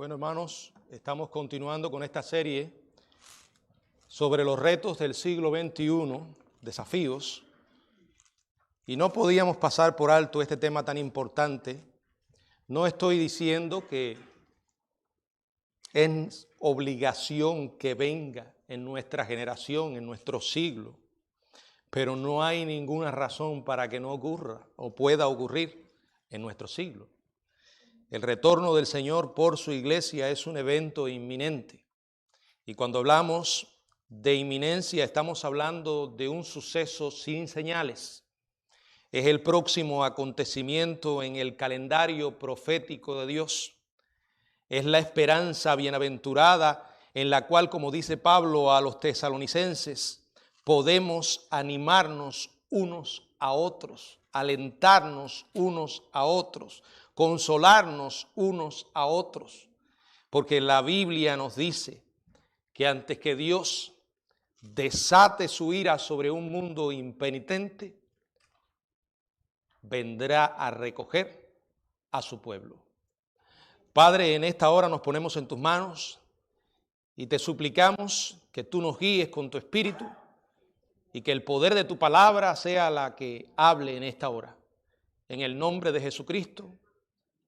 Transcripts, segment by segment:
Bueno, hermanos, estamos continuando con esta serie sobre los retos del siglo XXI, desafíos, y no podíamos pasar por alto este tema tan importante. No estoy diciendo que es obligación que venga en nuestra generación, en nuestro siglo, pero no hay ninguna razón para que no ocurra o pueda ocurrir en nuestro siglo. El retorno del Señor por su iglesia es un evento inminente. Y cuando hablamos de inminencia, estamos hablando de un suceso sin señales. Es el próximo acontecimiento en el calendario profético de Dios. Es la esperanza bienaventurada en la cual, como dice Pablo a los tesalonicenses, podemos animarnos unos a otros, alentarnos unos a otros, consolarnos unos a otros, porque la Biblia nos dice que antes que Dios desate su ira sobre un mundo impenitente, vendrá a recoger a su pueblo. Padre, en esta hora nos ponemos en tus manos y te suplicamos que tú nos guíes con tu espíritu y que el poder de tu palabra sea la que hable en esta hora. En el nombre de Jesucristo.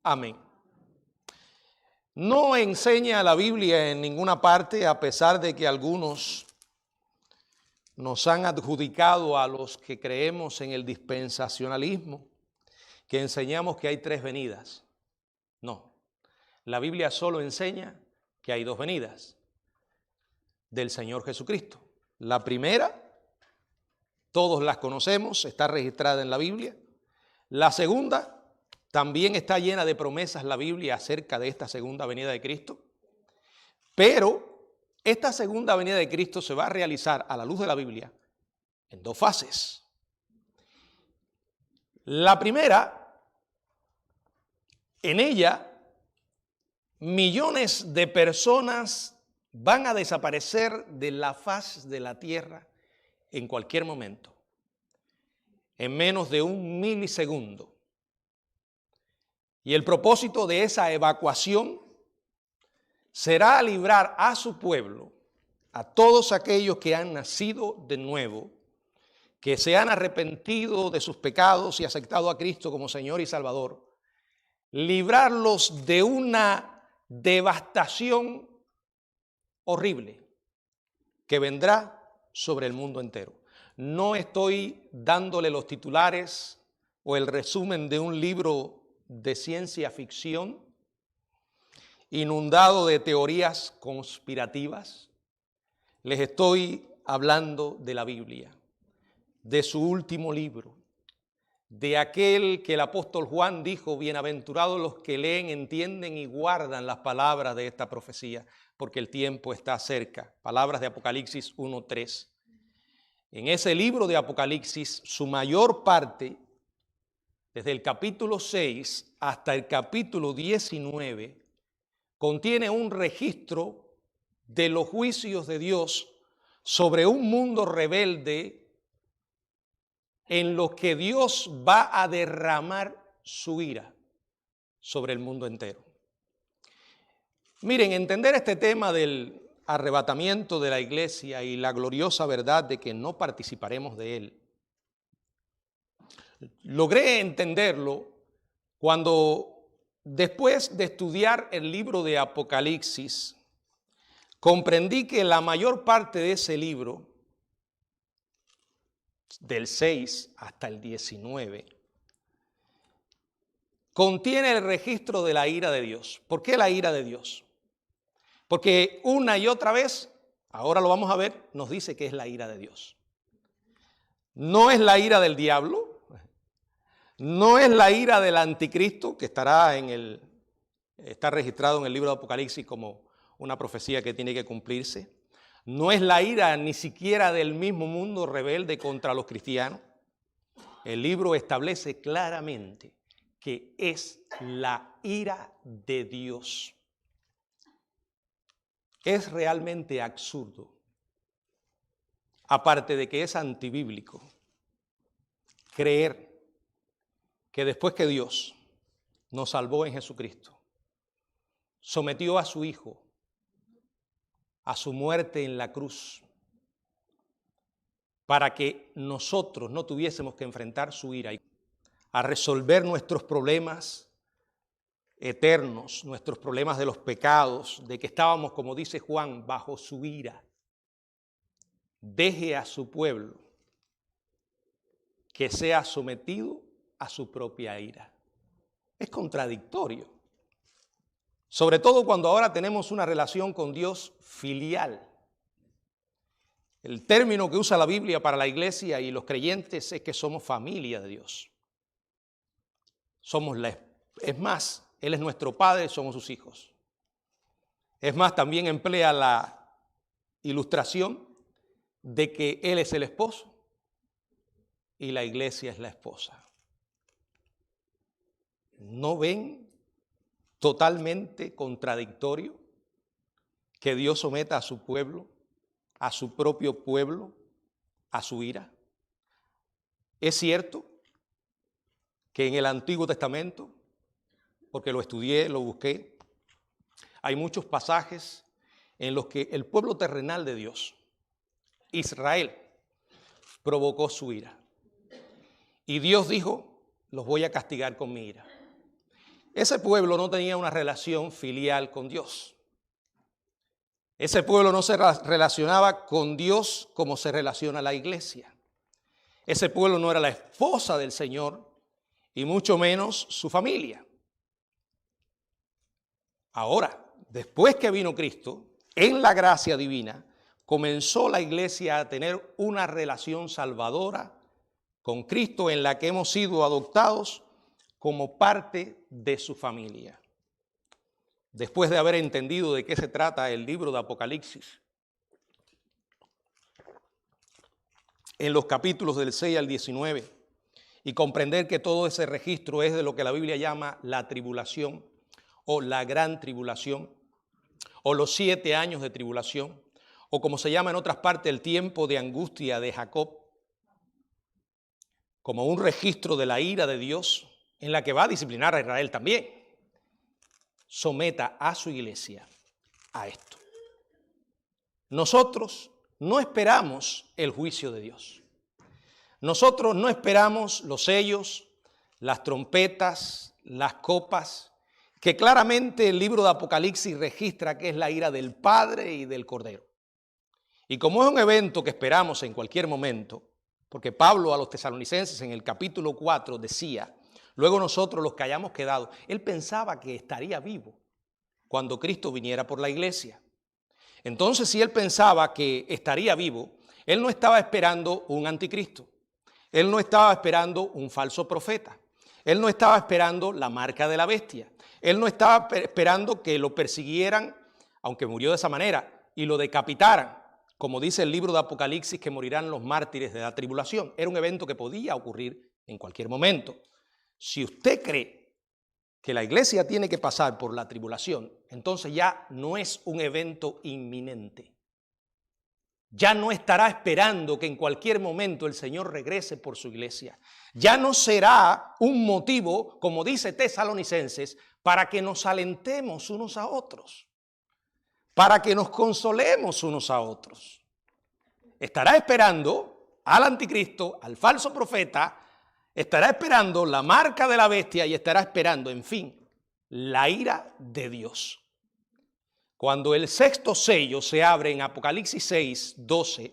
Amén. No enseña la Biblia en ninguna parte, a pesar de que algunos nos han adjudicado a los que creemos en el dispensacionalismo, que enseñamos que hay 3 venidas. No, la Biblia solo enseña que hay 2 venidas del Señor Jesucristo. La primera, todos las conocemos, está registrada en la Biblia. La segunda, también está llena de promesas la Biblia acerca de esta segunda venida de Cristo. Pero esta segunda venida de Cristo se va a realizar a la luz de la Biblia en 2 fases. La primera, en ella, millones de personas van a desaparecer de la faz de la tierra en cualquier momento, en menos de un milisegundo. Y el propósito de esa evacuación será librar a su pueblo, a todos aquellos que han nacido de nuevo, que se han arrepentido de sus pecados y aceptado a Cristo como Señor y Salvador, librarlos de una devastación horrible que vendrá sobre el mundo entero. No estoy dándole los titulares o el resumen de un libro de ciencia ficción inundado de teorías conspirativas. Les estoy hablando de la Biblia, de su último libro, de aquel que el apóstol Juan dijo: bienaventurados los que leen, entienden y guardan las palabras de esta profecía, porque el tiempo está cerca. Palabras de Apocalipsis 1:3. En ese libro de Apocalipsis, su mayor parte, desde el capítulo 6 hasta el capítulo 19, contiene un registro de los juicios de Dios sobre un mundo rebelde en los que Dios va a derramar su ira sobre el mundo entero. Miren, entender este tema del arrebatamiento de la iglesia y la gloriosa verdad de que no participaremos de él, logré entenderlo cuando, después de estudiar el libro de Apocalipsis, comprendí que la mayor parte de ese libro, del 6 hasta el 19, contiene el registro de la ira de Dios. ¿Por qué la ira de Dios? Porque una y otra vez, ahora lo vamos a ver, nos dice que es la ira de Dios. No es la ira del diablo, no es la ira del anticristo, que está registrado en el libro de Apocalipsis como una profecía que tiene que cumplirse. No es la ira ni siquiera del mismo mundo rebelde contra los cristianos. El libro establece claramente que es la ira de Dios. Es realmente absurdo, aparte de que es antibíblico, creer que después que Dios nos salvó en Jesucristo, sometió a su Hijo a su muerte en la cruz, para que nosotros no tuviésemos que enfrentar su ira, a resolver nuestros problemas eternos, nuestros problemas de los pecados, de que estábamos, como dice Juan, bajo su ira. Deje a su pueblo que sea sometido a su propia ira. Es contradictorio. Sobre todo cuando ahora tenemos una relación con Dios filial. El término que usa la Biblia para la iglesia y los creyentes es que somos familia de Dios. Es más, Él es nuestro Padre, somos sus hijos. Es más, también emplea la ilustración de que Él es el esposo y la iglesia es la esposa. ¿No ven totalmente contradictorio que Dios someta a su pueblo, a su propio pueblo, a su ira? Es cierto que en el Antiguo Testamento, porque lo estudié, lo busqué, hay muchos pasajes en los que el pueblo terrenal de Dios, Israel, provocó su ira. Y Dios dijo, los voy a castigar con mi ira. Ese pueblo no tenía una relación filial con Dios. Ese pueblo no se relacionaba con Dios como se relaciona la iglesia. Ese pueblo no era la esposa del Señor y mucho menos su familia. Ahora, después que vino Cristo, en la gracia divina, comenzó la iglesia a tener una relación salvadora con Cristo en la que hemos sido adoptados como parte de su familia. Después de haber entendido de qué se trata el libro de Apocalipsis, en los capítulos del 6 al 19, y comprender que todo ese registro es de lo que la Biblia llama la tribulación o la gran tribulación, o los 7 años de tribulación, o como se llama en otras partes el tiempo de angustia de Jacob, como un registro de la ira de Dios en la que va a disciplinar a Israel también. Someta a su iglesia a esto. Nosotros no esperamos el juicio de Dios. Nosotros no esperamos los sellos, las trompetas, las copas, que claramente el libro de Apocalipsis registra que es la ira del Padre y del Cordero. Y como es un evento que esperamos en cualquier momento, porque Pablo a los tesalonicenses en el capítulo 4 decía, luego nosotros los que hayamos quedado, él pensaba que estaría vivo cuando Cristo viniera por la iglesia. Entonces, si él pensaba que estaría vivo, él no estaba esperando un anticristo. Él no estaba esperando un falso profeta. Él no estaba esperando la marca de la bestia. Él no estaba esperando que lo persiguieran, aunque murió de esa manera, y lo decapitaran, como dice el libro de Apocalipsis, que morirán los mártires de la tribulación. Era un evento que podía ocurrir en cualquier momento. Si usted cree que la iglesia tiene que pasar por la tribulación, entonces ya no es un evento inminente. Ya no estará esperando que en cualquier momento el Señor regrese por su iglesia. Ya no será un motivo, como dice Tesalonicenses, para que nos alentemos unos a otros, para que nos consolemos unos a otros. Estará esperando al anticristo, al falso profeta, estará esperando la marca de la bestia y estará esperando, en fin, la ira de Dios. Cuando el sexto sello se abre en Apocalipsis 6, 12,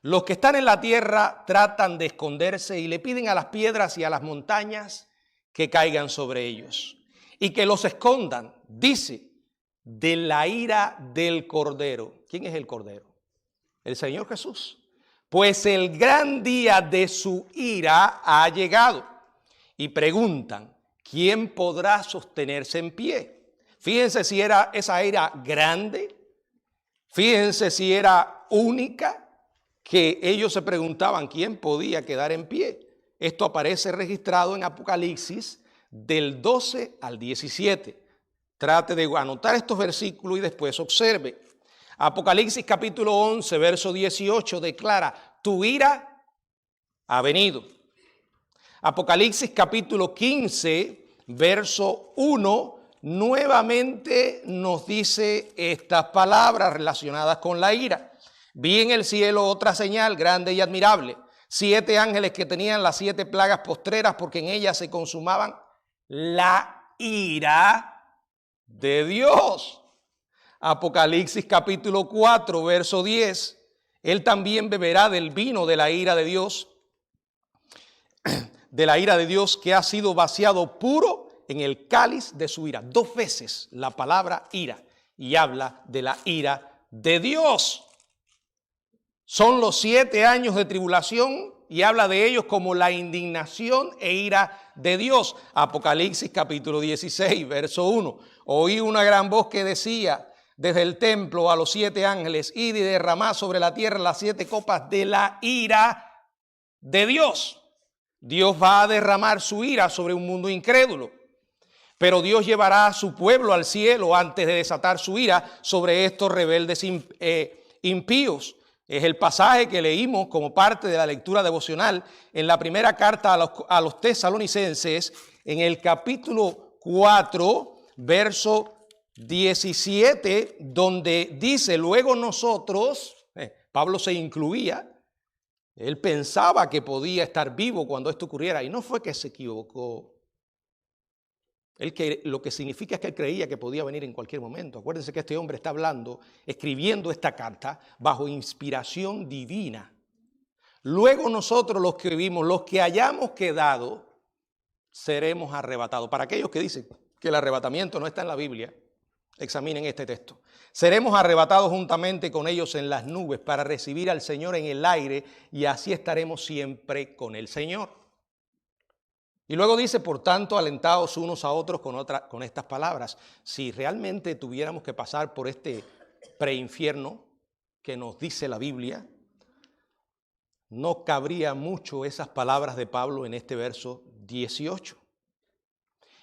los que están en la tierra tratan de esconderse y le piden a las piedras y a las montañas que caigan sobre ellos y que los escondan, dice, de la ira del Cordero. ¿Quién es el Cordero? El Señor Jesús. Pues el gran día de su ira ha llegado. Y preguntan, ¿quién podrá sostenerse en pie? Fíjense si era esa ira grande, fíjense si era única, que ellos se preguntaban quién podía quedar en pie. Esto aparece registrado en Apocalipsis del 12 al 17. Trate de anotar estos versículos y después observe. Apocalipsis capítulo 11, verso 18 declara, tu ira ha venido. Apocalipsis capítulo 15, verso 1 nuevamente nos dice estas palabras relacionadas con la ira. Vi en el cielo otra señal grande y admirable, 7 ángeles que tenían las 7 plagas postreras, porque en ellas se consumaban la ira de Dios. Apocalipsis capítulo 4, verso 10. Él también beberá del vino de la ira de Dios, que ha sido vaciado puro en el cáliz de su ira. 2 veces la palabra ira, y habla de la ira de Dios. Son los 7 años de tribulación y habla de ellos como la indignación e ira de Dios. Apocalipsis capítulo 16, verso 1. Oí una gran voz que decía desde el templo a los 7 ángeles: id y derramad sobre la tierra las 7 copas de la ira de Dios. Dios va a derramar su ira sobre un mundo incrédulo, pero Dios llevará a su pueblo al cielo antes de desatar su ira sobre estos rebeldes impíos. Es el pasaje que leímos como parte de la lectura devocional en la primera carta a los tesalonicenses, en el capítulo 4, verso 17, donde dice: luego nosotros, Pablo se incluía, él pensaba que podía estar vivo cuando esto ocurriera, y no fue que se equivocó. Lo que significa es que él creía que podía venir en cualquier momento. Acuérdense que este hombre está hablando, escribiendo esta carta bajo inspiración divina. Luego nosotros, los que vivimos, los que hayamos quedado, seremos arrebatados. Para aquellos que dicen que el arrebatamiento no está en la Biblia, examinen este texto. Seremos arrebatados juntamente con ellos en las nubes para recibir al Señor en el aire, y así estaremos siempre con el Señor. Y luego dice: por tanto, alentaos unos a otros con estas palabras. Si realmente tuviéramos que pasar por este preinfierno que nos dice la Biblia, no cabría mucho esas palabras de Pablo en este verso 18.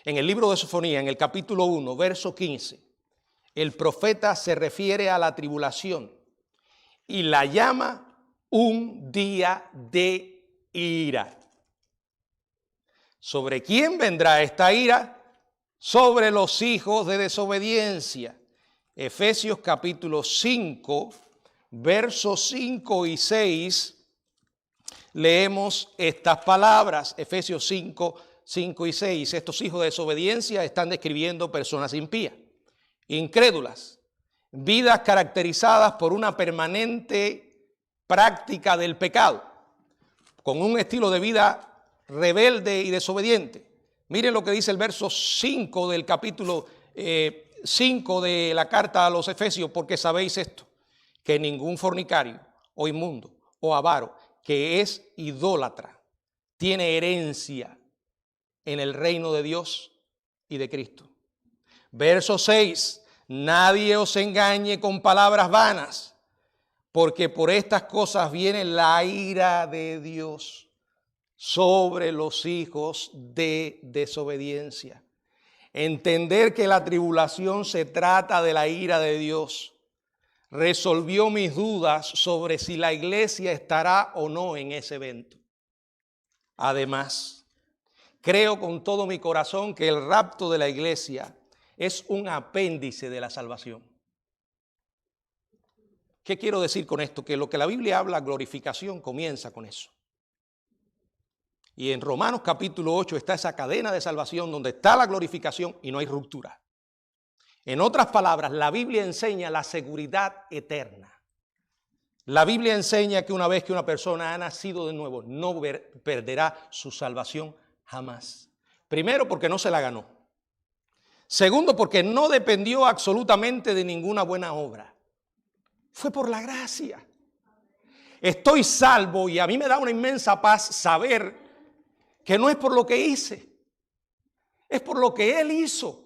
En el libro de Sofonía, en el capítulo 1, verso 15, el profeta se refiere a la tribulación y la llama un día de ira. ¿Sobre quién vendrá esta ira? Sobre los hijos de desobediencia. Efesios capítulo 5, versos 5 y 6, leemos estas palabras. Efesios 5, 5 y 6. Estos hijos de desobediencia están describiendo personas impías, incrédulas, vidas caracterizadas por una permanente práctica del pecado, con un estilo de vida rebelde y desobediente. Miren lo que dice el verso 5 del capítulo 5 de la carta a los Efesios: porque sabéis esto, que ningún fornicario o inmundo o avaro que es idólatra tiene herencia en el reino de Dios y de Cristo. Verso 6: nadie os engañe con palabras vanas, porque por estas cosas viene la ira de Dios sobre los hijos de desobediencia. Entender que la tribulación se trata de la ira de Dios resolvió mis dudas sobre si la iglesia estará o no en ese evento. Además, creo con todo mi corazón que el rapto de la iglesia es un apéndice de la salvación. ¿Qué quiero decir con esto? Que lo que la Biblia habla, glorificación, comienza con eso. Y en Romanos capítulo 8 está esa cadena de salvación donde está la glorificación y no hay ruptura. En otras palabras, la Biblia enseña la seguridad eterna. La Biblia enseña que una vez que una persona ha nacido de nuevo, no perderá su salvación jamás. Primero, porque no se la ganó. Segundo, porque no dependió absolutamente de ninguna buena obra. Fue por la gracia. Estoy salvo y a mí me da una inmensa paz saber que no es por lo que hice, es por lo que Él hizo.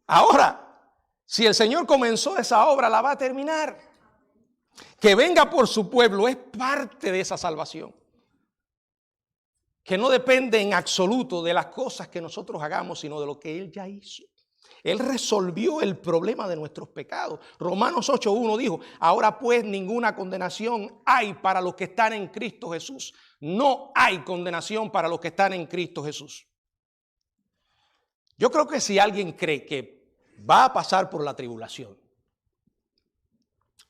Ahora, si el Señor comenzó esa obra, la va a terminar. Que venga por su pueblo es parte de esa salvación, que no depende en absoluto de las cosas que nosotros hagamos, sino de lo que Él ya hizo. Él resolvió el problema de nuestros pecados. Romanos 8:1 dijo: ahora pues ninguna condenación hay para los que están en Cristo Jesús. No hay condenación para los que están en Cristo Jesús. Yo creo que si alguien cree que va a pasar por la tribulación,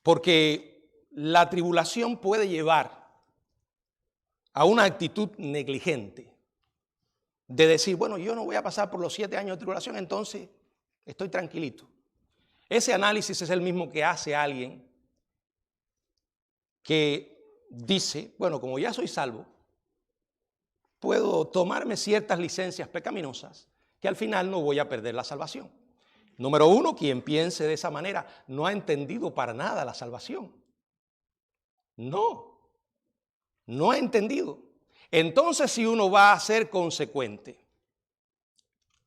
porque la tribulación puede llevar a una actitud negligente de decir, bueno, yo no voy a pasar por los 7 años de tribulación, entonces estoy tranquilito. Ese análisis es el mismo que hace alguien que dice, bueno, como ya soy salvo, puedo tomarme ciertas licencias pecaminosas que al final no voy a perder la salvación. Número uno, quien piense de esa manera no ha entendido para nada la salvación. No ha entendido. Entonces, si uno va a ser consecuente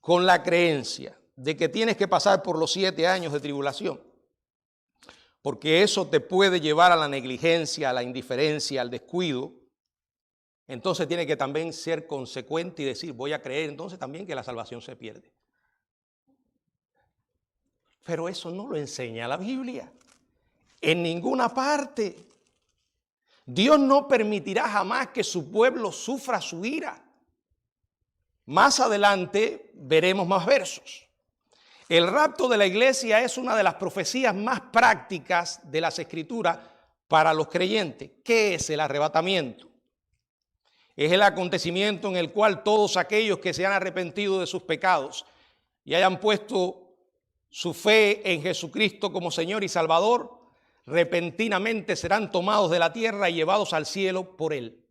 con la creencia de que tienes que pasar por los 7 años de tribulación, porque eso te puede llevar a la negligencia, a la indiferencia, al descuido, entonces tiene que también ser consecuente y decir, voy a creer entonces también que la salvación se pierde. Pero eso no lo enseña la Biblia, en ninguna parte. Dios no permitirá jamás que su pueblo sufra su ira. Más adelante veremos más versos. El rapto de la iglesia es una de las profecías más prácticas de las Escrituras para los creyentes. ¿Qué es el arrebatamiento? Es el acontecimiento en el cual todos aquellos que se han arrepentido de sus pecados y hayan puesto su fe en Jesucristo como Señor y Salvador, repentinamente serán tomados de la tierra y llevados al cielo por Él.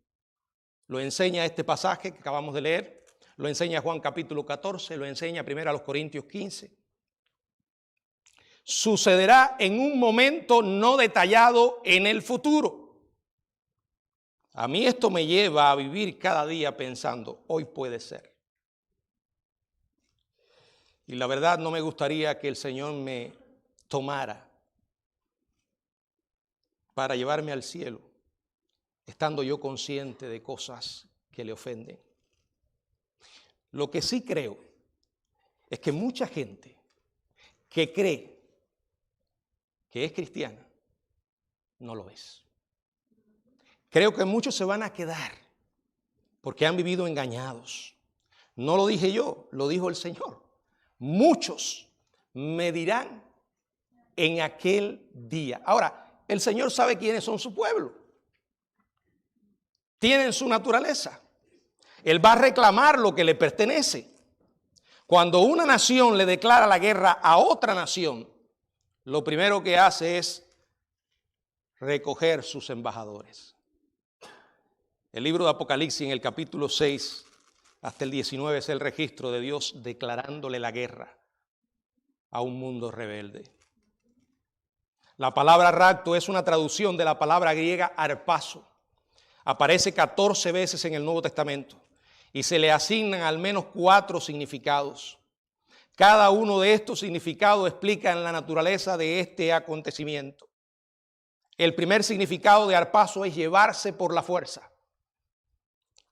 Lo enseña este pasaje que acabamos de leer, lo enseña Juan capítulo 14, lo enseña 1 Corintios 15. Sucederá en un momento no detallado en el futuro. A mí esto me lleva a vivir cada día pensando, hoy puede ser. Y la verdad no me gustaría que el Señor me tomara para llevarme al cielo, estando yo consciente de cosas que le ofenden. Lo que sí creo es que mucha gente que cree que es cristiana, no lo es. Creo que muchos se van a quedar porque han vivido engañados. No lo dije yo, lo dijo el Señor. Muchos me dirán en aquel día. Ahora, el Señor sabe quiénes son su pueblo. Tienen su naturaleza. Él va a reclamar lo que le pertenece. Cuando una nación le declara la guerra a otra nación, lo primero que hace es recoger sus embajadores. El libro de Apocalipsis en el capítulo 6 hasta el 19 es el registro de Dios declarándole la guerra a un mundo rebelde. La palabra rapto es una traducción de la palabra griega arpazo. Aparece 14 veces en el Nuevo Testamento y se le asignan al menos 4 significados. Cada uno de estos significados explica la naturaleza de este acontecimiento. El primer significado de arpazo es llevarse por la fuerza.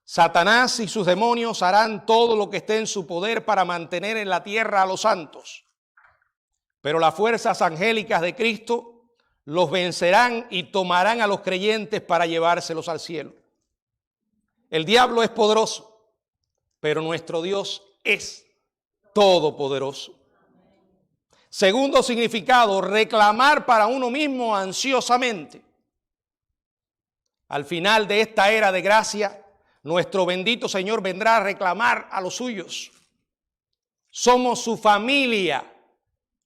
Satanás y sus demonios harán todo lo que esté en su poder para mantener en la tierra a los santos. Pero las fuerzas angélicas de Cristo los vencerán y tomarán a los creyentes para llevárselos al cielo. El diablo es poderoso, pero nuestro Dios es todopoderoso. Segundo significado, reclamar para uno mismo ansiosamente. Al final de esta era de gracia, nuestro bendito Señor vendrá a reclamar a los suyos. Somos su familia,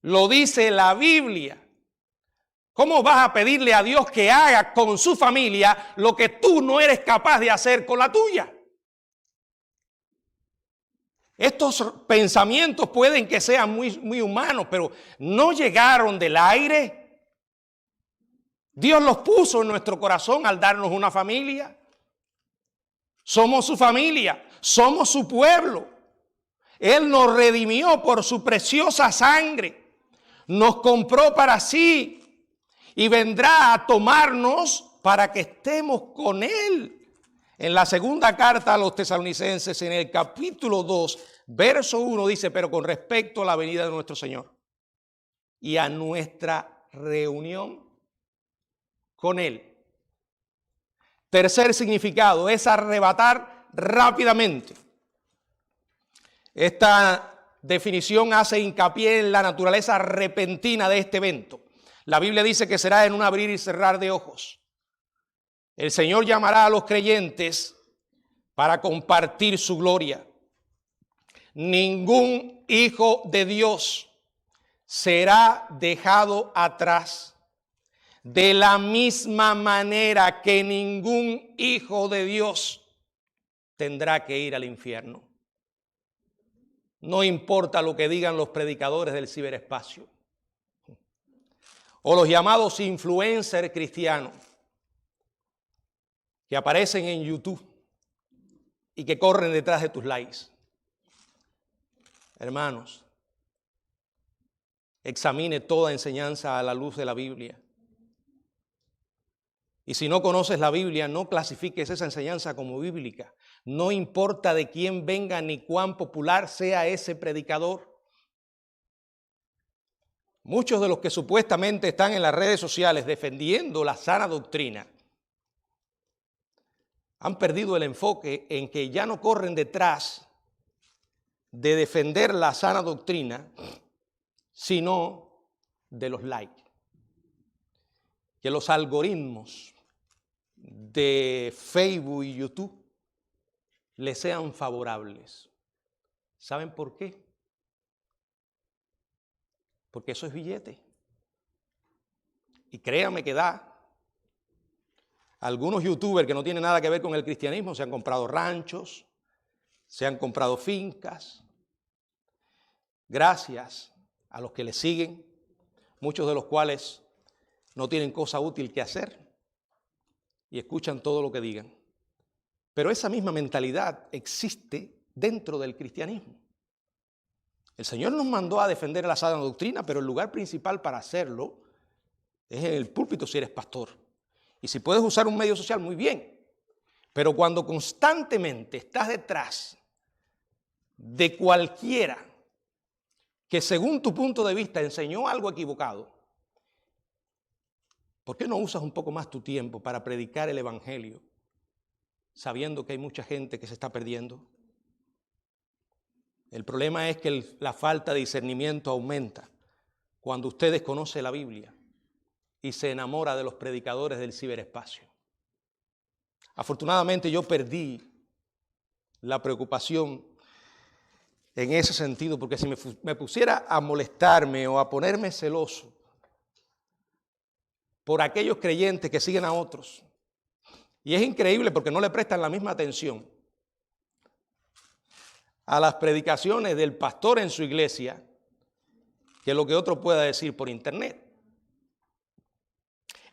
lo dice la Biblia. ¿Cómo vas a pedirle a Dios que haga con su familia lo que tú no eres capaz de hacer con la tuya? Estos pensamientos pueden que sean muy humanos, pero no llegaron del aire. Dios los puso en nuestro corazón al darnos una familia. Somos su familia, somos su pueblo. Él nos redimió por su preciosa sangre, nos compró para sí y vendrá a tomarnos para que estemos con Él. En la segunda carta a los tesalonicenses, en el capítulo 2, verso 1, dice, pero con respecto a la venida de nuestro Señor y a nuestra reunión con Él. Tercer significado es arrebatar rápidamente. Esta definición hace hincapié en la naturaleza repentina de este evento. La Biblia dice que será en un abrir y cerrar de ojos. El Señor llamará a los creyentes para compartir su gloria. Ningún hijo de Dios será dejado atrás. De la misma manera que ningún hijo de Dios tendrá que ir al infierno. No importa lo que digan los predicadores del ciberespacio o los llamados influencers cristianos que aparecen en YouTube y que corren detrás de tus likes. Hermanos, examine toda enseñanza a la luz de la Biblia. Y si no conoces la Biblia, no clasifiques esa enseñanza como bíblica. No importa de quién venga ni cuán popular sea ese predicador. Muchos de los que supuestamente están en las redes sociales defendiendo la sana doctrina han perdido el enfoque en que ya no corren detrás de defender la sana doctrina, sino de los likes. Que los algoritmos de Facebook y YouTube les sean favorables. ¿Saben por qué? Porque eso es billete. Y créanme que da. Algunos youtubers que no tienen nada que ver con el cristianismo se han comprado ranchos, se han comprado fincas. Gracias a los que les siguen, muchos de los cuales no tienen cosa útil que hacer y escuchan todo lo que digan. Pero esa misma mentalidad existe dentro del cristianismo. El Señor nos mandó a defender la sana doctrina, pero el lugar principal para hacerlo es en el púlpito si eres pastor. Y si puedes usar un medio social, muy bien. Pero cuando constantemente estás detrás de cualquiera que según tu punto de vista enseñó algo equivocado, ¿por qué no usas un poco más tu tiempo para predicar el evangelio, sabiendo que hay mucha gente que se está perdiendo? El problema es que la falta de discernimiento aumenta cuando usted desconoce la Biblia y se enamora de los predicadores del ciberespacio. Afortunadamente yo perdí la preocupación en ese sentido, porque si me pusiera a molestarme o a ponerme celoso por aquellos creyentes que siguen a otros, y es increíble porque no le prestan la misma atención a las predicaciones del pastor en su iglesia que lo que otro pueda decir por internet.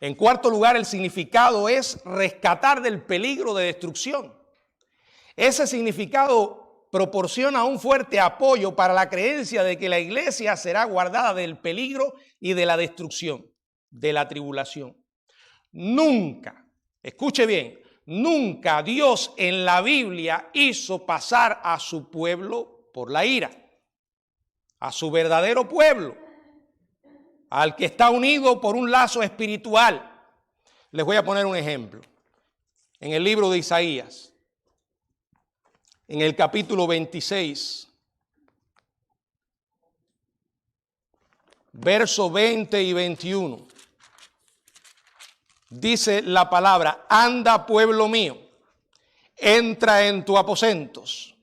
En cuarto lugar, el significado es rescatar del peligro de destrucción. Ese significado proporciona un fuerte apoyo para la creencia de que la iglesia será guardada del peligro y de la destrucción, de la tribulación. Nunca, escuche bien, nunca Dios en la Biblia hizo pasar a su pueblo por la ira, a su verdadero pueblo, al que está unido por un lazo espiritual. Les voy a poner un ejemplo. En el libro de Isaías, en el capítulo 26, versos 20 y 21, dice la palabra: anda, pueblo mío, entra en tus aposentos,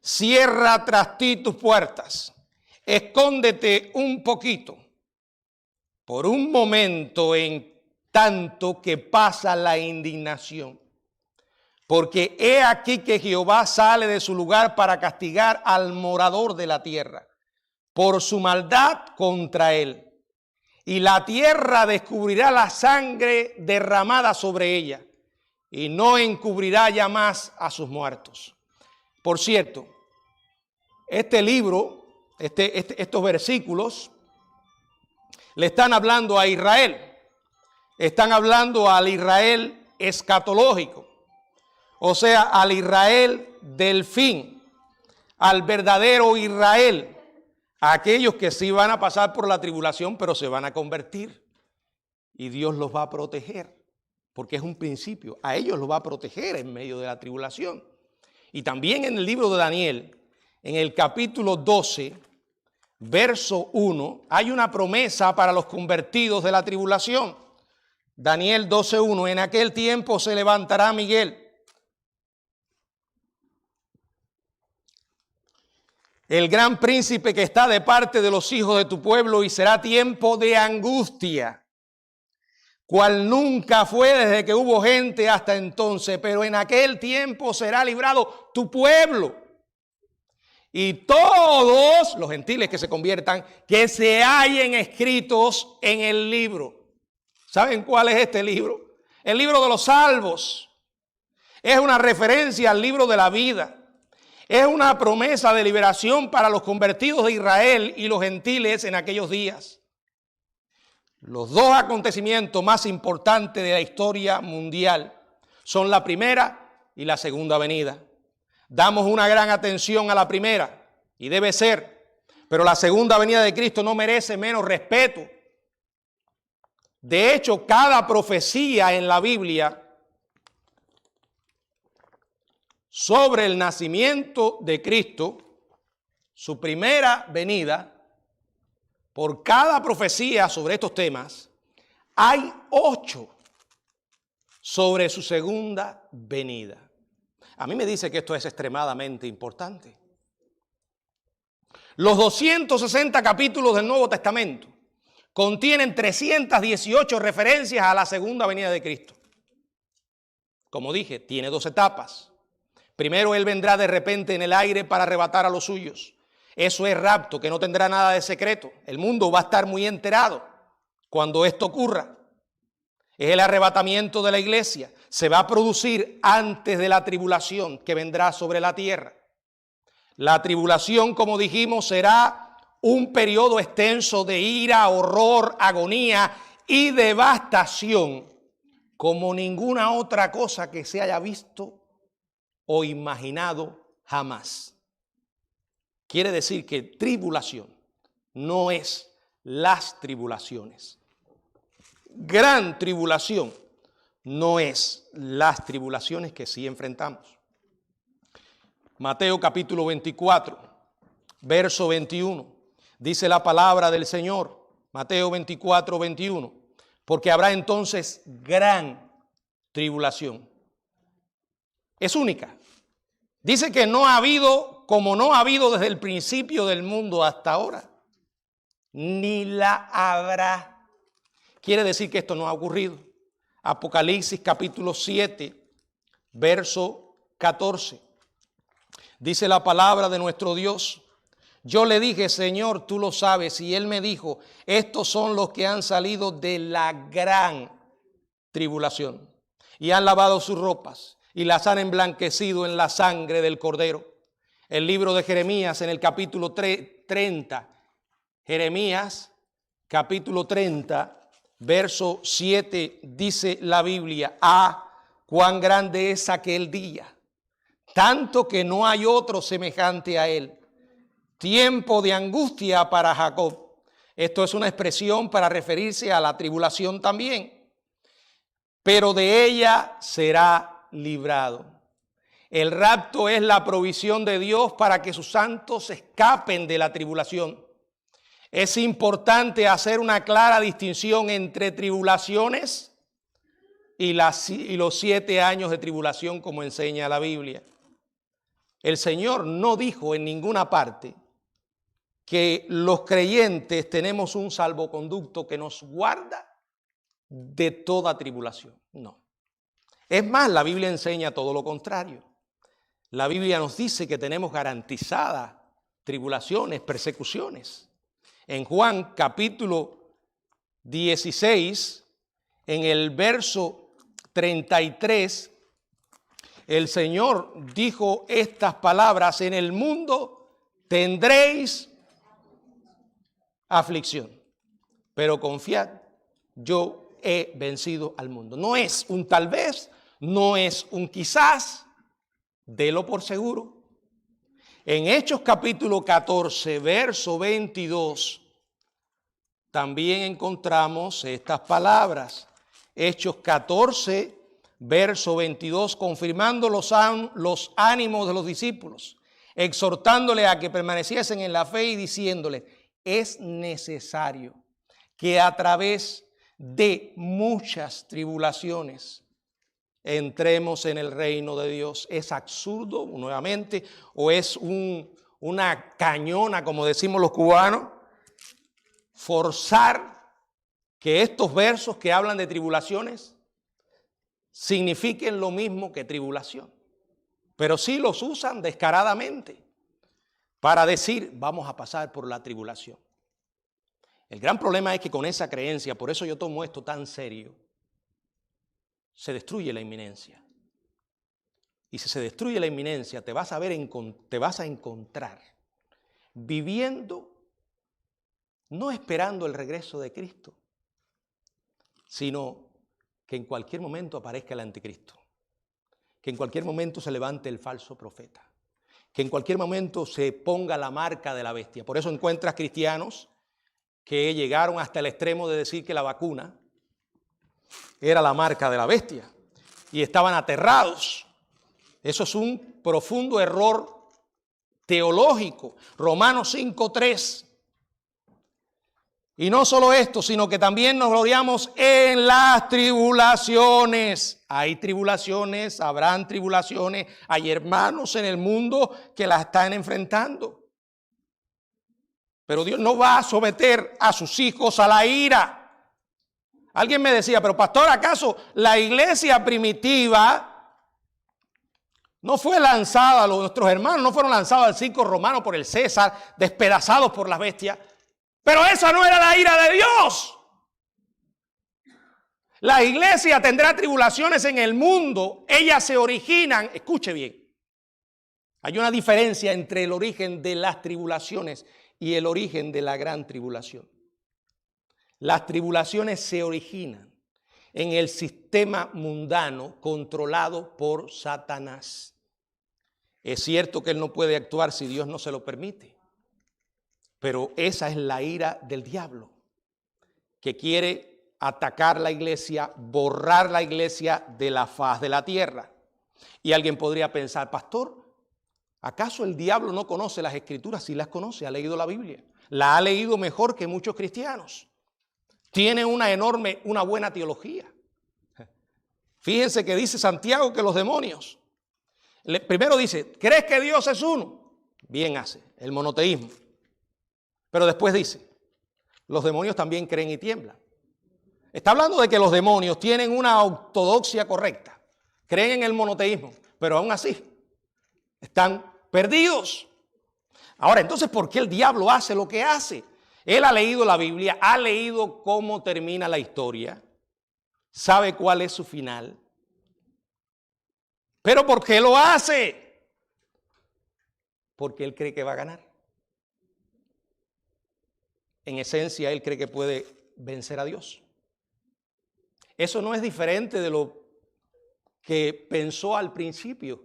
cierra tras ti tus puertas, escóndete un poquito, por un momento, en tanto que pasa la indignación. Porque he aquí que Jehová sale de su lugar para castigar al morador de la tierra por su maldad contra él. Y la tierra descubrirá la sangre derramada sobre ella y no encubrirá ya más a sus muertos. Por cierto, este libro, estos versículos le están hablando a Israel. Están hablando al Israel escatológico. O sea, al Israel del fin, al verdadero Israel, a aquellos que sí van a pasar por la tribulación, pero se van a convertir. Y Dios los va a proteger, porque es un principio. A ellos los va a proteger en medio de la tribulación. Y también en el libro de Daniel, en el capítulo 12, verso 1, hay una promesa para los convertidos de la tribulación. Daniel 12:1, en aquel tiempo se levantará Miguel, el gran príncipe que está de parte de los hijos de tu pueblo, y será tiempo de angustia, cual nunca fue desde que hubo gente hasta entonces, pero en aquel tiempo será librado tu pueblo y todos los gentiles que se conviertan, que se hallen escritos en el libro. ¿Saben cuál es este libro? El libro de los salvos. Es una referencia al libro de la vida. Es una promesa de liberación para los convertidos de Israel y los gentiles en aquellos días. Los dos acontecimientos más importantes de la historia mundial son la primera y la segunda venida. Damos una gran atención a la primera, y debe ser, pero la segunda venida de Cristo no merece menos respeto. De hecho, cada profecía en la Biblia sobre el nacimiento de Cristo, su primera venida, por cada profecía sobre estos temas, hay 8 sobre su segunda venida. A mí me dice que esto es extremadamente importante. Los 260 capítulos del Nuevo Testamento contienen 318 referencias a la segunda venida de Cristo. Como dije, tiene 2 etapas. Primero, Él vendrá de repente en el aire para arrebatar a los suyos. Eso es rapto, que no tendrá nada de secreto. El mundo va a estar muy enterado cuando esto ocurra. Es el arrebatamiento de la iglesia. Se va a producir antes de la tribulación que vendrá sobre la tierra. La tribulación, como dijimos, será un periodo extenso de ira, horror, agonía y devastación, como ninguna otra cosa que se haya visto o imaginado jamás. Quiere decir que tribulación no es las tribulaciones. Gran tribulación no es las tribulaciones que sí enfrentamos. Mateo capítulo 24, verso 21. Dice la palabra del Señor, Mateo 24, 21. Porque habrá entonces gran tribulación. Es única. Dice que no ha habido, como no ha habido desde el principio del mundo hasta ahora, ni la habrá. Quiere decir que esto no ha ocurrido. Apocalipsis capítulo 7, verso 14. Dice la palabra de nuestro Dios: yo le dije, Señor, tú lo sabes. Y Él me dijo, estos son los que han salido de la gran tribulación y han lavado sus ropas y las han emblanquecido en la sangre del Cordero. El libro de Jeremías en el capítulo 30. Jeremías capítulo 30, verso 7, dice la Biblia: ah, cuán grande es aquel día, tanto que no hay otro semejante a él. Tiempo de angustia para Jacob. Esto es una expresión para referirse a la tribulación también. Pero de ella será librado. El rapto es la provisión de Dios para que sus santos escapen de la tribulación. Es importante hacer una clara distinción entre tribulaciones y los 7 años de tribulación, como enseña la Biblia. El Señor no dijo en ninguna parte que los creyentes tenemos un salvoconducto que nos guarda de toda tribulación. No. Es más, la Biblia enseña todo lo contrario. La Biblia nos dice que tenemos garantizadas tribulaciones, persecuciones. En Juan capítulo 16, en el verso 33, el Señor dijo estas palabras: en el mundo tendréis aflicción, pero confiad, yo he vencido al mundo. No es un tal vez, no es un quizás, délo por seguro. En Hechos capítulo 14, verso 22, también encontramos estas palabras. Hechos 14, verso 22, confirmando los ánimos de los discípulos, exhortándole a que permaneciesen en la fe y diciéndole: es necesario que a través de muchas tribulaciones entremos en el reino de Dios. Es absurdo, nuevamente, o es una cañona, como decimos los cubanos, forzar que estos versos que hablan de tribulaciones signifiquen lo mismo que tribulación. Pero sí los usan descaradamente para decir, vamos a pasar por la tribulación. El gran problema es que con esa creencia, por eso yo tomo esto tan serio, se destruye la inminencia. Y si se destruye la inminencia, te vas a encontrar viviendo, no esperando el regreso de Cristo, sino que en cualquier momento aparezca el anticristo, que en cualquier momento se levante el falso profeta, que en cualquier momento se ponga la marca de la bestia. Por eso encuentras cristianos que llegaron hasta el extremo de decir que la vacuna era la marca de la bestia y estaban aterrados. Eso es un profundo error teológico. Romanos 5:3. Y no solo esto, sino que también nos gloriamos en las tribulaciones. Hay tribulaciones, habrán tribulaciones, hay hermanos en el mundo que las están enfrentando. Pero Dios no va a someter a sus hijos a la ira. Alguien me decía, pero pastor, ¿acaso la iglesia primitiva no fue lanzada, nuestros hermanos no fueron lanzados al circo romano por el César, despedazados por las bestias? Pero esa no era la ira de Dios. La iglesia tendrá tribulaciones en el mundo. Ellas se originan, escuche bien, hay una diferencia entre el origen de las tribulaciones y el origen de la gran tribulación. Las tribulaciones se originan en el sistema mundano controlado por Satanás. Es cierto que él no puede actuar si Dios no se lo permite, pero esa es la ira del diablo, que quiere atacar la iglesia, borrar la iglesia de la faz de la tierra. Y alguien podría pensar, pastor, ¿acaso el diablo no conoce las escrituras? Sí las conoce, ha leído la Biblia. La ha leído mejor que muchos cristianos. Tiene una buena teología. Fíjense que dice Santiago que los demonios, primero dice, ¿crees que Dios es uno? Bien hace, el monoteísmo. Pero después dice, los demonios también creen y tiemblan. Está hablando de que los demonios tienen una ortodoxia correcta, creen en el monoteísmo, pero aún así están perdidos. Ahora, entonces, ¿por qué el diablo hace lo que hace? Él ha leído la Biblia, ha leído cómo termina la historia, sabe cuál es su final. ¿Pero por qué lo hace? Porque él cree que va a ganar. En esencia, él cree que puede vencer a Dios. Eso no es diferente de lo que pensó al principio,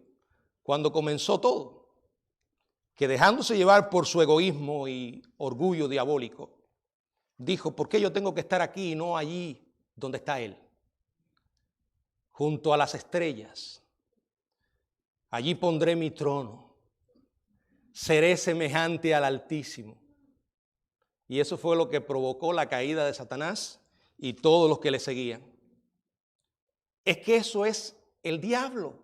cuando comenzó todo, que dejándose llevar por su egoísmo y orgullo diabólico, dijo, ¿por qué yo tengo que estar aquí y no allí donde está Él? Junto a las estrellas. Allí pondré mi trono. Seré semejante al Altísimo. Y eso fue lo que provocó la caída de Satanás y todos los que le seguían. Es que eso es el diablo.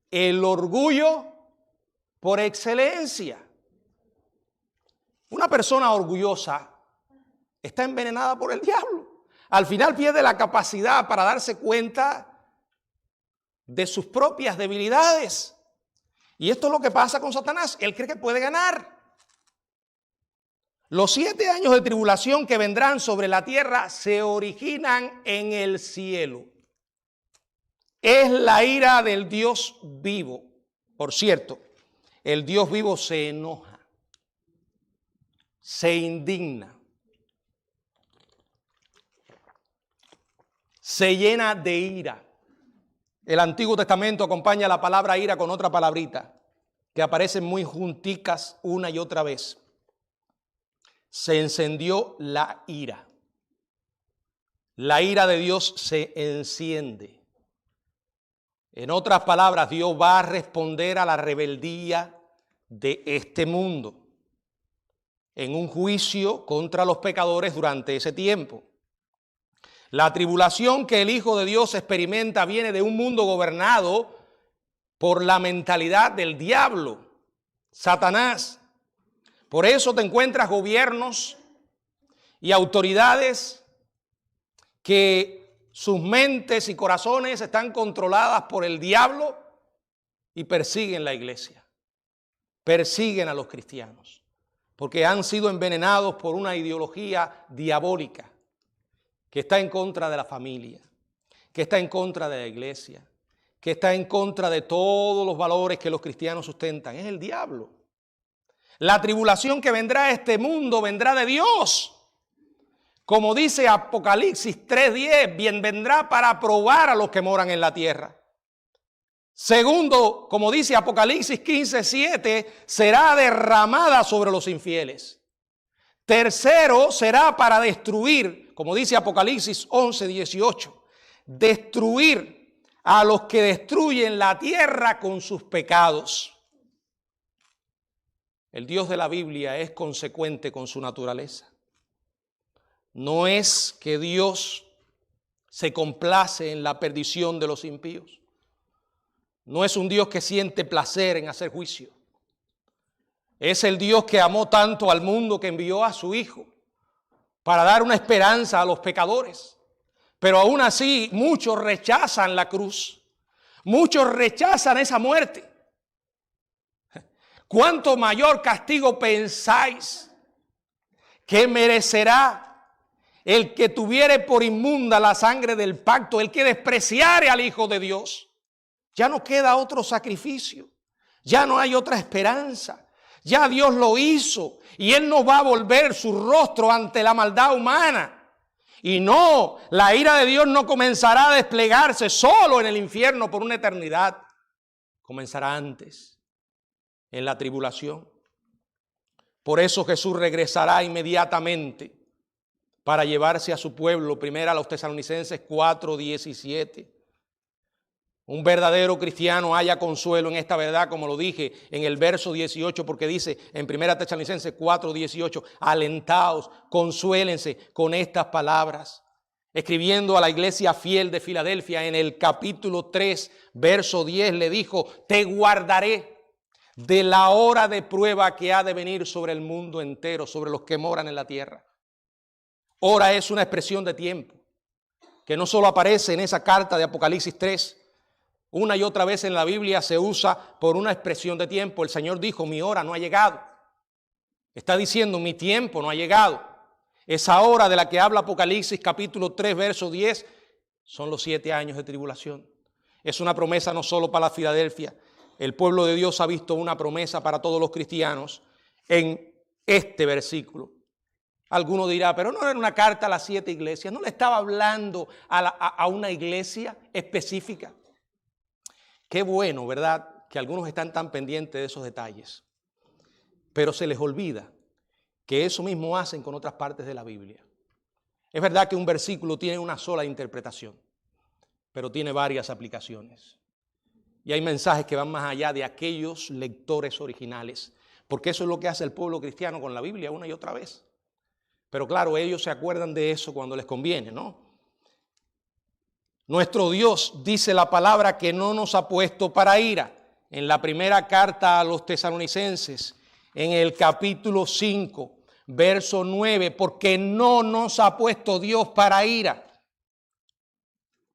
El orgullo por excelencia. Una persona orgullosa está envenenada por el diablo. Al final pierde la capacidad para darse cuenta de sus propias debilidades. Y esto es lo que pasa con Satanás. Él cree que puede ganar. Los 7 años de tribulación que vendrán sobre la tierra se originan en el cielo. Es la ira del Dios vivo. Por cierto, el Dios vivo se enoja, se indigna, se llena de ira. El Antiguo Testamento acompaña la palabra ira con otra palabrita que aparecen muy junticas una y otra vez. Se encendió la ira. La ira de Dios se enciende. En otras palabras, Dios va a responder a la rebeldía de este mundo. en un juicio contra los pecadores durante ese tiempo. La tribulación que el Hijo de Dios experimenta viene de un mundo gobernado por la mentalidad del diablo, Satanás. Por eso te encuentras gobiernos y autoridades que sus mentes y corazones están controladas por el diablo y persiguen la iglesia, persiguen a los cristianos, porque han sido envenenados por una ideología diabólica que está en contra de la familia, que está en contra de la iglesia, que está en contra de todos los valores que los cristianos sustentan. Es el diablo. La tribulación que vendrá a este mundo vendrá de Dios. Como dice Apocalipsis 3:10, bien vendrá para probar a los que moran en la tierra. Segundo, como dice Apocalipsis 15:7, será derramada sobre los infieles. Tercero, será para destruir, como dice Apocalipsis 11:18, destruir a los que destruyen la tierra con sus pecados. El Dios de la Biblia es consecuente con su naturaleza. No es que Dios se complace en la perdición de los impíos. No es un Dios que siente placer en hacer juicio. Es el Dios que amó tanto al mundo que envió a su Hijo para dar una esperanza a los pecadores. Pero aún así muchos rechazan la cruz. Muchos rechazan esa muerte. ¿Cuánto mayor castigo pensáis que merecerá el que tuviere por inmunda la sangre del pacto, el que despreciare al Hijo de Dios? Ya no queda otro sacrificio, ya no hay otra esperanza. Ya Dios lo hizo y Él no va a volver su rostro ante la maldad humana. Y no, la ira de Dios no comenzará a desplegarse solo en el infierno por una eternidad. Comenzará antes, en la tribulación. Por eso Jesús regresará inmediatamente para llevarse a su pueblo. Primera a los Tesalonicenses 4:17. Un verdadero cristiano haya consuelo en esta verdad, como lo dije en el verso 18, porque dice en 1 Tesalonicenses 4:18, alentaos, consuélense con estas palabras. Escribiendo a la iglesia fiel de Filadelfia en el capítulo 3, verso 10, le dijo, te guardaré de la hora de prueba que ha de venir sobre el mundo entero, sobre los que moran en la tierra. Hora es una expresión de tiempo, que no solo aparece en esa carta de Apocalipsis 3, una y otra vez en la Biblia se usa por una expresión de tiempo. El Señor dijo, mi hora no ha llegado. Está diciendo, mi tiempo no ha llegado. Esa hora de la que habla Apocalipsis capítulo 3, verso 10, son los 7 años de tribulación. Es una promesa no solo para Filadelfia. El pueblo de Dios ha visto una promesa para todos los cristianos en este versículo. Alguno dirá, pero no era una carta a las 7 iglesias. No le estaba hablando a una iglesia específica. Qué bueno, ¿verdad?, que algunos están tan pendientes de esos detalles. Pero se les olvida que eso mismo hacen con otras partes de la Biblia. Es verdad que un versículo tiene una sola interpretación, pero tiene varias aplicaciones. Y hay mensajes que van más allá de aquellos lectores originales, porque eso es lo que hace el pueblo cristiano con la Biblia una y otra vez. Pero claro, ellos se acuerdan de eso cuando les conviene, ¿no? Nuestro Dios, dice la palabra, que no nos ha puesto para ira. En la primera carta a los Tesalonicenses, en el capítulo 5, verso 9, porque no nos ha puesto Dios para ira,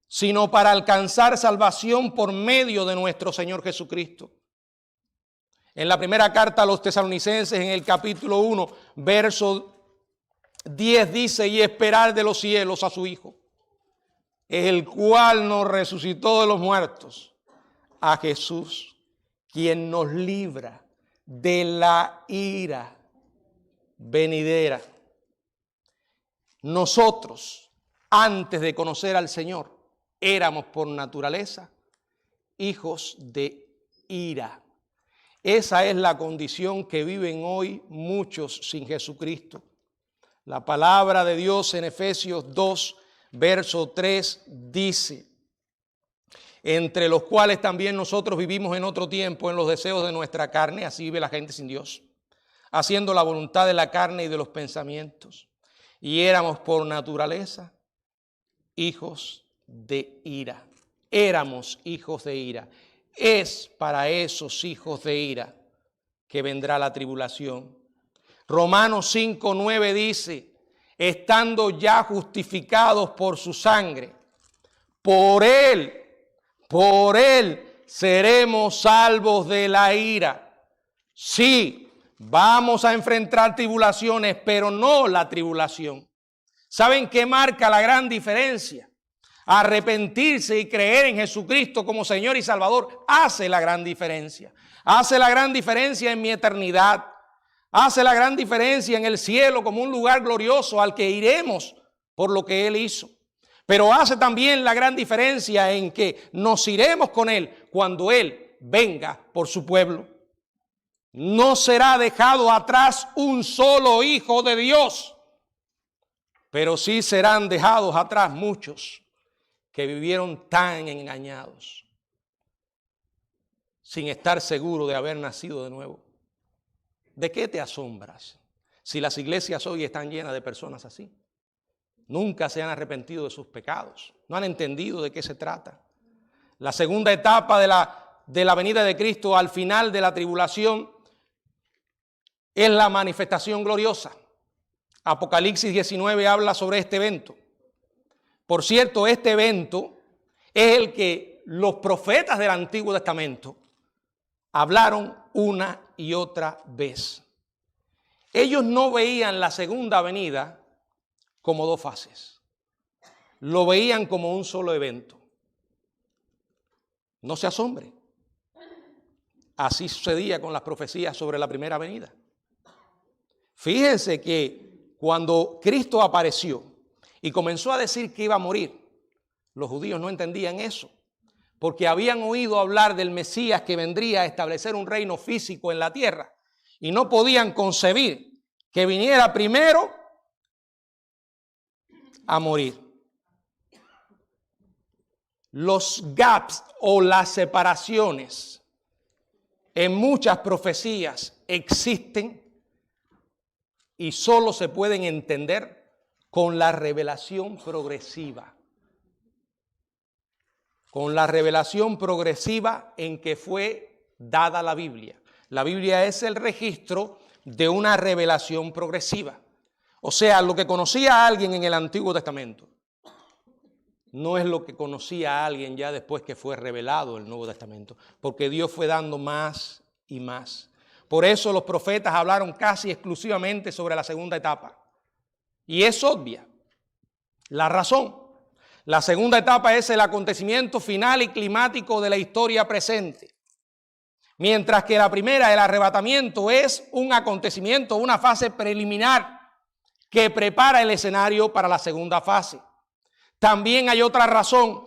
sino para alcanzar salvación por medio de nuestro Señor Jesucristo. En la primera carta a los Tesalonicenses, en el capítulo 1, verso 10, dice, y esperar de los cielos a su Hijo, el cual nos resucitó de los muertos, a Jesús, quien nos libra de la ira venidera. Nosotros, antes de conocer al Señor, éramos por naturaleza hijos de ira. Esa es la condición que viven hoy muchos sin Jesucristo. La palabra de Dios en Efesios 2, verso 3 dice, entre los cuales también nosotros vivimos en otro tiempo en los deseos de nuestra carne, así vive la gente sin Dios, haciendo la voluntad de la carne y de los pensamientos. Y éramos por naturaleza hijos de ira. Éramos hijos de ira. Es para esos hijos de ira que vendrá la tribulación. Romanos 5:9 dice, estando ya justificados por su sangre, por él seremos salvos de la ira. Sí, vamos a enfrentar tribulaciones, pero no la tribulación. ¿Saben qué marca la gran diferencia? Arrepentirse y creer en Jesucristo como Señor y Salvador hace la gran diferencia. Hace la gran diferencia en mi eternidad. Hace la gran diferencia en el cielo como un lugar glorioso al que iremos por lo que Él hizo. Pero hace también la gran diferencia en que nos iremos con Él cuando Él venga por su pueblo. No será dejado atrás un solo hijo de Dios, pero sí serán dejados atrás muchos que vivieron tan engañados, sin estar seguros de haber nacido de nuevo. ¿De qué te asombras si las iglesias hoy están llenas de personas así? Nunca se han arrepentido de sus pecados, no han entendido de qué se trata. La segunda etapa de la venida de Cristo al final de la tribulación es la manifestación gloriosa. Apocalipsis 19 habla sobre este evento. Por cierto, este evento es el que los profetas del Antiguo Testamento hablaron una y otra vez. Ellos no veían la segunda venida como dos fases. Lo veían como un solo evento. No se asombre. Así sucedía con las profecías sobre la primera venida. Fíjense que cuando Cristo apareció y comenzó a decir que iba a morir, los judíos no entendían eso, porque habían oído hablar del Mesías que vendría a establecer un reino físico en la tierra y no podían concebir que viniera primero a morir. Los gaps o las separaciones en muchas profecías existen y solo se pueden entender con la revelación progresiva. Con la revelación progresiva en que fue dada la Biblia. La Biblia es el registro de una revelación progresiva. O sea, lo que conocía a alguien en el Antiguo Testamento no es lo que conocía a alguien ya después que fue revelado el Nuevo Testamento, porque Dios fue dando más y más. Por eso los profetas hablaron casi exclusivamente sobre la segunda etapa. Y es obvia la razón. La segunda etapa es el acontecimiento final y climático de la historia presente. Mientras que la primera, el arrebatamiento, es un acontecimiento, una fase preliminar que prepara el escenario para la segunda fase. También hay otra razón.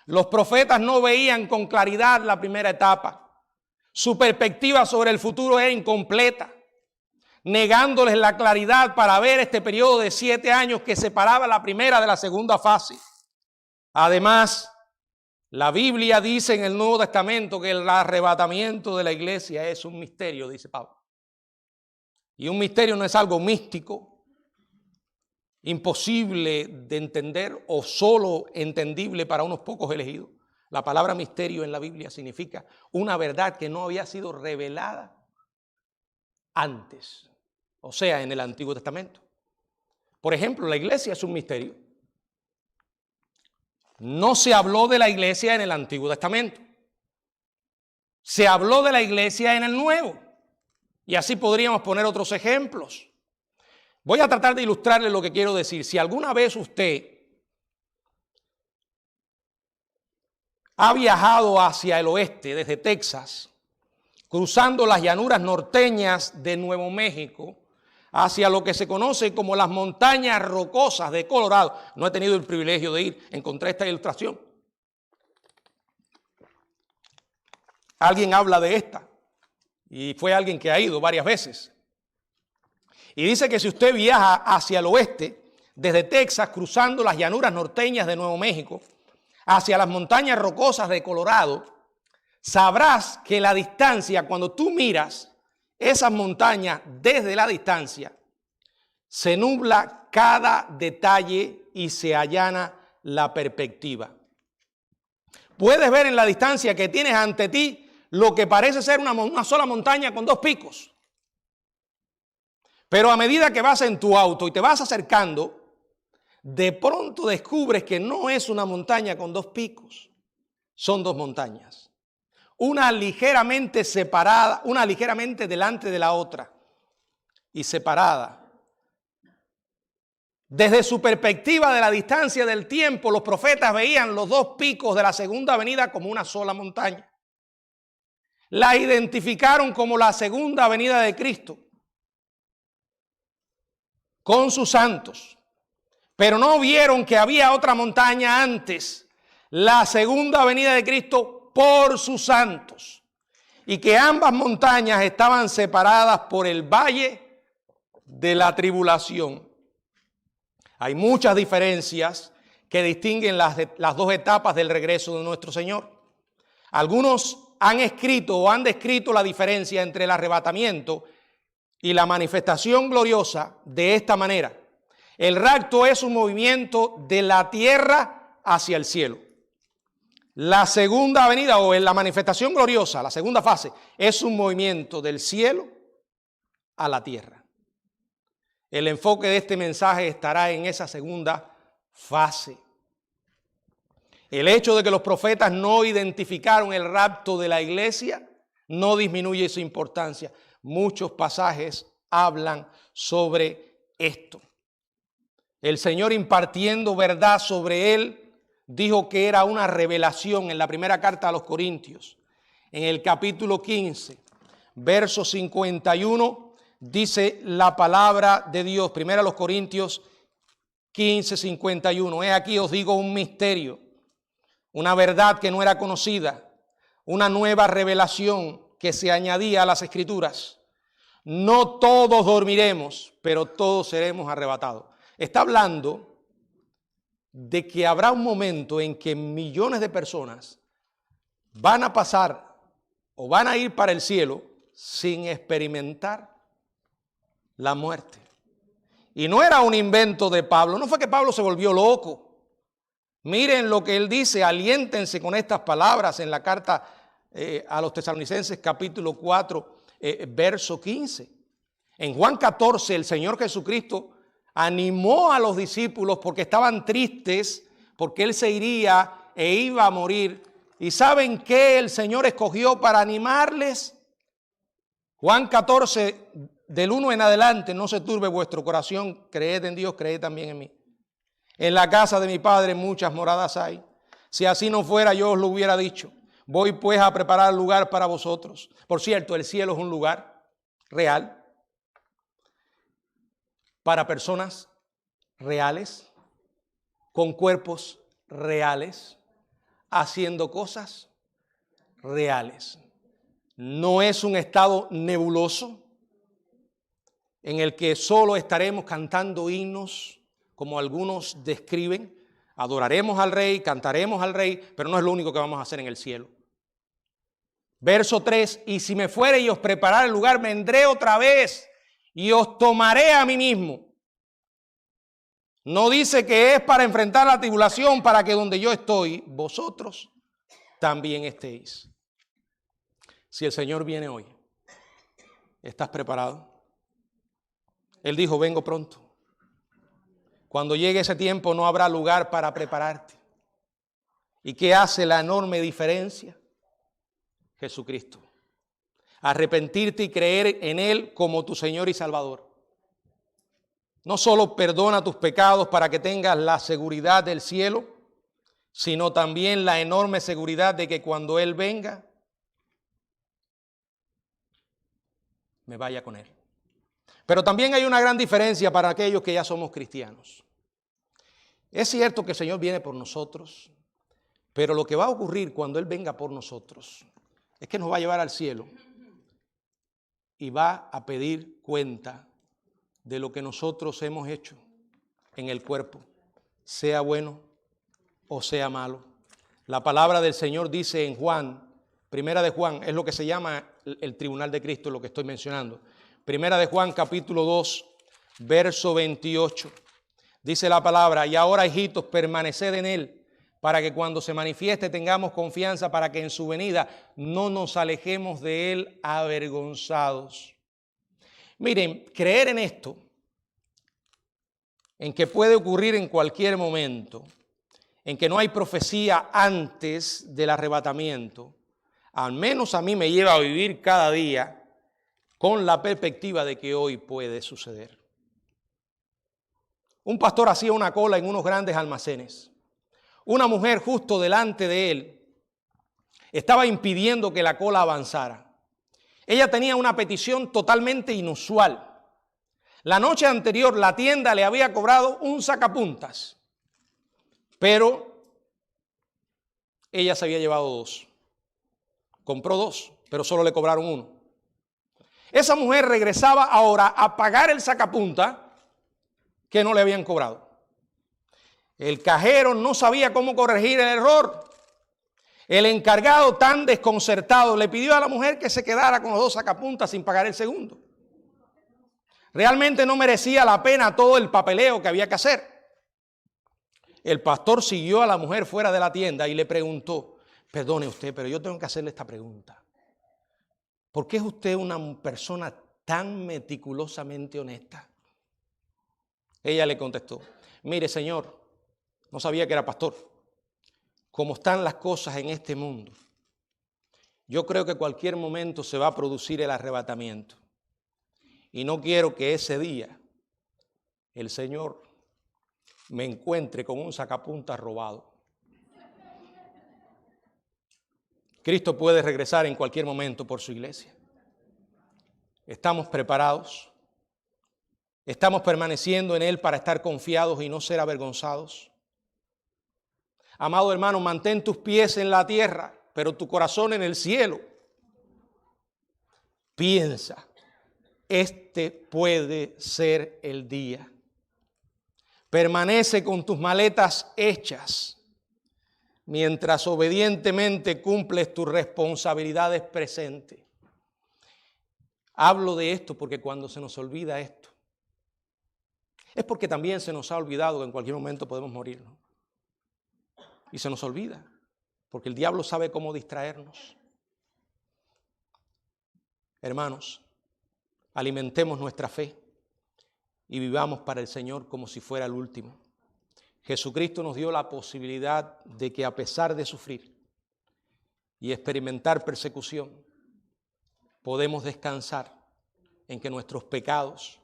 Los profetas no veían con claridad la primera etapa. Su perspectiva sobre el futuro era incompleta, negándoles la claridad para ver este periodo de 7 años que separaba la primera de la segunda fase. Además, la Biblia dice en el Nuevo Testamento que el arrebatamiento de la iglesia es un misterio, dice Pablo. Y un misterio no es algo místico, imposible de entender o solo entendible para unos pocos elegidos. La palabra misterio en la Biblia significa una verdad que no había sido revelada antes, o sea, en el Antiguo Testamento. Por ejemplo, la iglesia es un misterio. No se habló de la iglesia en el Antiguo Testamento. Se habló de la iglesia en el Nuevo. Y así podríamos poner otros ejemplos. Voy a tratar de ilustrarle lo que quiero decir. Si alguna vez usted ha viajado hacia el oeste, desde Texas, cruzando las llanuras norteñas de Nuevo México, hacia lo que se conoce como las montañas rocosas de Colorado. No he tenido el privilegio de ir, encontré esta ilustración. Alguien habla de esta, y fue alguien que ha ido varias veces. Y dice que si usted viaja hacia el oeste, desde Texas, cruzando las llanuras norteñas de Nuevo México, hacia las montañas rocosas de Colorado, sabrás que la distancia, cuando tú miras, esas montañas desde la distancia, se nubla cada detalle y se allana la perspectiva. Puedes ver en la distancia que tienes ante ti lo que parece ser una sola montaña con dos picos. Pero a medida que vas en tu auto y te vas acercando, de pronto descubres que no es una montaña con dos picos, son dos montañas. Una ligeramente separada, una ligeramente delante de la otra y separada. Desde su perspectiva de la distancia del tiempo, los profetas veían los dos picos de la segunda venida como una sola montaña. La identificaron como la segunda venida de Cristo, con sus santos. Pero no vieron que había otra montaña antes, la segunda venida de Cristo por sus santos, y que ambas montañas estaban separadas por el valle de la tribulación. Hay muchas diferencias que distinguen las dos etapas del regreso de nuestro Señor. Algunos han escrito o han descrito la diferencia entre el arrebatamiento y la manifestación gloriosa de esta manera. El rapto es un movimiento de la tierra hacia el cielo. La segunda venida o en la manifestación gloriosa, la segunda fase, es un movimiento del cielo a la tierra. El enfoque de este mensaje estará en esa segunda fase. El hecho de que los profetas no identificaron el rapto de la iglesia no disminuye su importancia. Muchos pasajes hablan sobre esto. El Señor, impartiendo verdad sobre él, dijo que era una revelación en la primera carta a los Corintios. En el capítulo 15, verso 51, dice la palabra de Dios. Primera a los Corintios 15, 51. He aquí os digo un misterio, una verdad que no era conocida, una nueva revelación que se añadía a las Escrituras. No todos dormiremos, pero todos seremos arrebatados. Está hablando de que habrá un momento en que millones de personas van a pasar o van a ir para el cielo sin experimentar la muerte. Y no era un invento de Pablo, no fue que Pablo se volvió loco. Miren lo que él dice, aliéntense con estas palabras en la carta a los Tesalonicenses capítulo 4, verso 15. En Juan 14 el Señor Jesucristo animó a los discípulos porque estaban tristes, porque Él se iría e iba a morir. ¿Y saben qué el Señor escogió para animarles? Juan 14, del 1 en adelante, no se turbe vuestro corazón, creed en Dios, creed también en mí. En la casa de mi Padre muchas moradas hay. Si así no fuera, yo os lo hubiera dicho. Voy pues a preparar lugar para vosotros. Por cierto, el cielo es un lugar real para personas reales, con cuerpos reales, haciendo cosas reales. No es un estado nebuloso en el que solo estaremos cantando himnos, como algunos describen. Adoraremos al Rey, cantaremos al Rey, pero no es lo único que vamos a hacer en el cielo. Verso 3, y si me fuere y os preparare el lugar, vendré otra vez y os tomaré a mí mismo. No dice que es para enfrentar la tribulación, para que donde yo estoy, vosotros también estéis. Si el Señor viene hoy, ¿estás preparado? Él dijo, vengo pronto. Cuando llegue ese tiempo no habrá lugar para prepararte. ¿Y qué hace la enorme diferencia? Jesucristo. Arrepentirte y creer en Él como tu Señor y Salvador. No solo perdona tus pecados para que tengas la seguridad del cielo, sino también la enorme seguridad de que cuando Él venga, me vaya con Él. Pero también hay una gran diferencia para aquellos que ya somos cristianos. Es cierto que el Señor viene por nosotros, pero lo que va a ocurrir cuando Él venga por nosotros es que nos va a llevar al cielo y va a pedir cuenta de lo que nosotros hemos hecho en el cuerpo, sea bueno o sea malo. La palabra del Señor dice en Juan, primera de Juan, es lo que se llama el tribunal de Cristo, lo que estoy mencionando. Primera de Juan, capítulo 2, verso 28. Dice la palabra: y ahora, hijitos, permaneced en Él, para que cuando se manifieste tengamos confianza, para que en su venida no nos alejemos de Él avergonzados. Miren, creer en esto, en que puede ocurrir en cualquier momento, en que no hay profecía antes del arrebatamiento, al menos a mí me lleva a vivir cada día con la perspectiva de que hoy puede suceder. Un pastor hacía una cola en unos grandes almacenes. Una mujer justo delante de él estaba impidiendo que la cola avanzara. Ella tenía una petición totalmente inusual. La noche anterior la tienda le había cobrado un sacapuntas, pero ella se había llevado 2. Compró 2, pero solo le cobraron 1. Esa mujer regresaba ahora a pagar el sacapunta que no le habían cobrado. El cajero no sabía cómo corregir el error. El encargado, tan desconcertado, le pidió a la mujer que se quedara con los 2 sacapuntas sin pagar el segundo. Realmente no merecía la pena todo el papeleo que había que hacer. El pastor siguió a la mujer fuera de la tienda y le preguntó: perdone usted, pero yo tengo que hacerle esta pregunta. ¿Por qué es usted una persona tan meticulosamente honesta? Ella le contestó: mire, señor, no sabía que era pastor. Como están las cosas en este mundo, yo creo que cualquier momento se va a producir el arrebatamiento. Y no quiero que ese día el Señor me encuentre con un sacapuntas robado. Cristo puede regresar en cualquier momento por su iglesia. ¿Estamos preparados? ¿Estamos permaneciendo en Él para estar confiados y no ser avergonzados? Amado hermano, mantén tus pies en la tierra, pero tu corazón en el cielo. Piensa, este puede ser el día. Permanece con tus maletas hechas mientras obedientemente cumples tus responsabilidades presentes. Hablo de esto porque cuando se nos olvida esto, es porque también se nos ha olvidado que en cualquier momento podemos morir, ¿no? Y se nos olvida, porque el diablo sabe cómo distraernos. Hermanos, alimentemos nuestra fe y vivamos para el Señor como si fuera el último. Jesucristo nos dio la posibilidad de que, a pesar de sufrir y experimentar persecución, podemos descansar en que nuestros pecados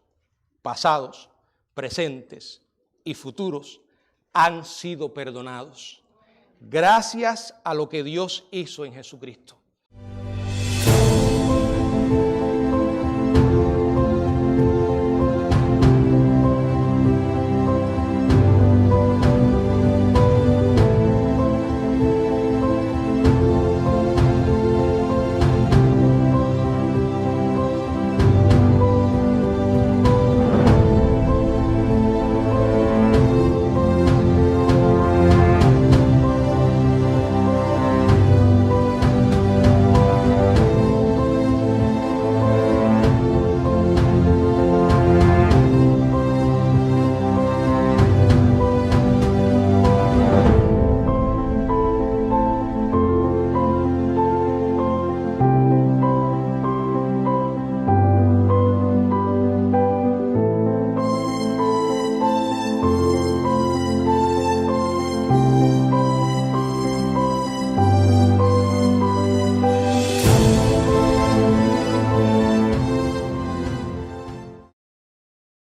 pasados, presentes y futuros han sido perdonados gracias a lo que Dios hizo en Jesucristo.